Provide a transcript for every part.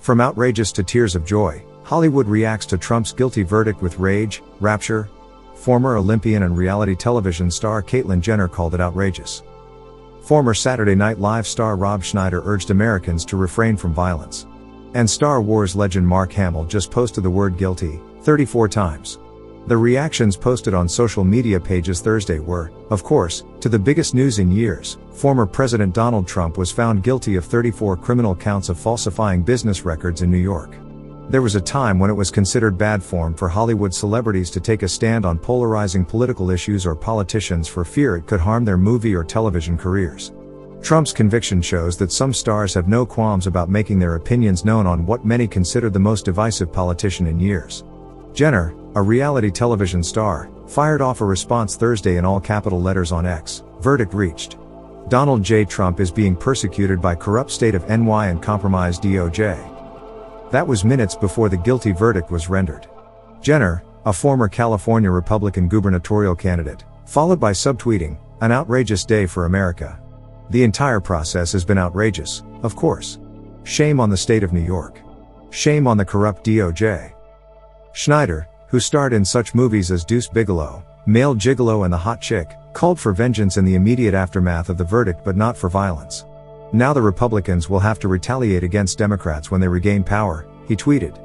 From outrageous to tears of joy, Hollywood reacts to Trump's guilty verdict with rage. Rapture. Former Olympian and reality television star Caitlyn Jenner called it outrageous. Former Saturday Night Live star Rob Schneider urged Americans to refrain from violence. And Star Wars legend Mark Hamill just posted the word guilty 34 times. The reactions posted on social media pages Thursday were, of course, to the biggest news in years. Former President Donald Trump was found guilty of 34 criminal counts of falsifying business records in New York. There was a time when it was considered bad form for Hollywood celebrities to take a stand on polarizing political issues or politicians for fear it could harm their movie or television careers. Trump's conviction shows that some stars have no qualms about making their opinions known on what many consider the most divisive politician in years. Jenner, a reality television star, fired off a response Thursday in all capital letters on X. Verdict reached. Donald J. Trump is being persecuted by corrupt state of NY and compromised DOJ. That was minutes before the guilty verdict was rendered. Jenner, a former California Republican gubernatorial candidate, followed by subtweeting, "An outrageous day for America. The entire process has been outrageous, of course. Shame on the state of New York. Shame on the corrupt DOJ." Schneider, who starred in such movies as Deuce Bigalow, Male Gigolo and The Hot Chick, called for vengeance in the immediate aftermath of the verdict but not for violence. "Now the Republicans will have to retaliate against Democrats when they regain power," he tweeted.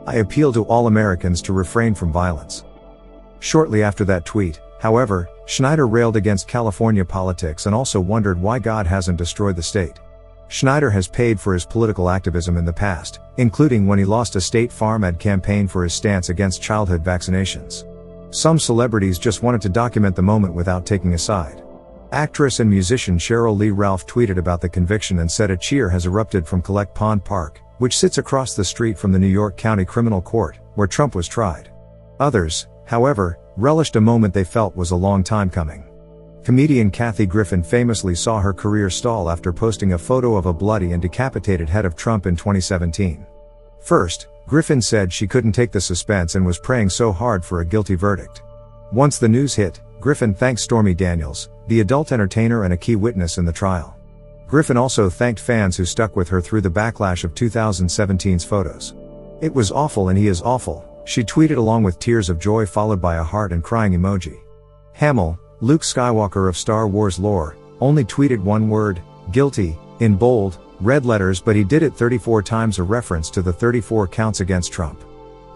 "I appeal to all Americans to refrain from violence." Shortly after that tweet, however, Schneider railed against California politics and also wondered why God hasn't destroyed the state. Schneider has paid for his political activism in the past, including when he lost a State Farm ad campaign for his stance against childhood vaccinations. Some celebrities just wanted to document the moment without taking a side. Actress and musician Cheryl Lee Ralph tweeted about the conviction and said a cheer has erupted from Collect Pond Park, which sits across the street from the New York County Criminal Court, where Trump was tried. Others, however, relished a moment they felt was a long time coming. Comedian Kathy Griffin famously saw her career stall after posting a photo of a bloody and decapitated head of Trump in 2017. First, Griffin said she couldn't take the suspense and was praying so hard for a guilty verdict. Once the news hit, Griffin thanked Stormy Daniels, the adult entertainer and a key witness in the trial. Griffin also thanked fans who stuck with her through the backlash of 2017's photos. "It was awful and he is awful," she tweeted along with tears of joy followed by a heart and crying emoji. Hamill, Luke Skywalker of Star Wars lore, only tweeted one word, "guilty," in bold, red letters, but he did it 34 times, a reference to the 34 counts against Trump.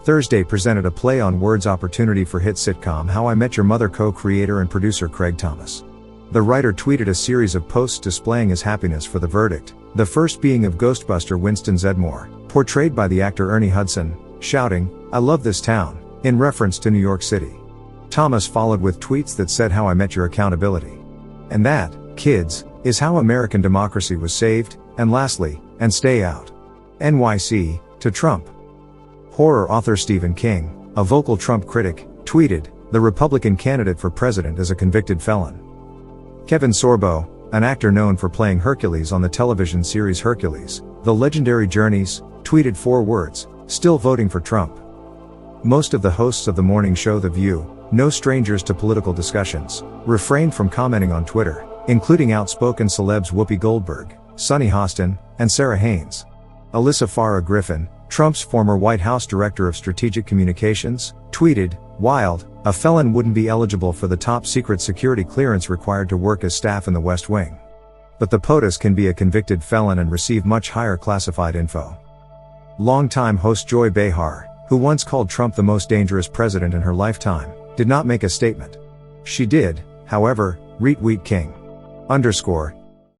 Thursday presented a play on words opportunity for hit sitcom How I Met Your Mother co-creator and producer Craig Thomas. The writer tweeted a series of posts displaying his happiness for the verdict, the first being of Ghostbuster Winston Zeddemore, portrayed by the actor Ernie Hudson, shouting, "I love this town," in reference to New York City. Thomas followed with tweets that said how I met your accountability. And that, kids, is how American democracy was saved, and lastly, and stay out. NYC, to Trump. Horror author Stephen King, a vocal Trump critic, tweeted, "The Republican candidate for president is a convicted felon." Kevin Sorbo, an actor known for playing Hercules on the television series Hercules, The Legendary Journeys, tweeted 4 words, "Still voting for Trump." Most of the hosts of the morning show The View, no strangers to political discussions, refrained from commenting on Twitter, including outspoken celebs Whoopi Goldberg, Sunny Hostin, and Sarah Haynes. Alyssa Farah Griffin, Trump's former White House Director of Strategic Communications, tweeted, "Wild, a felon wouldn't be eligible for the top secret security clearance required to work as staff in the West Wing. But the POTUS can be a convicted felon and receive much higher classified info." Longtime host Joy Behar, who once called Trump the most dangerous president in her lifetime, did not make a statement. She did, however, retweet King.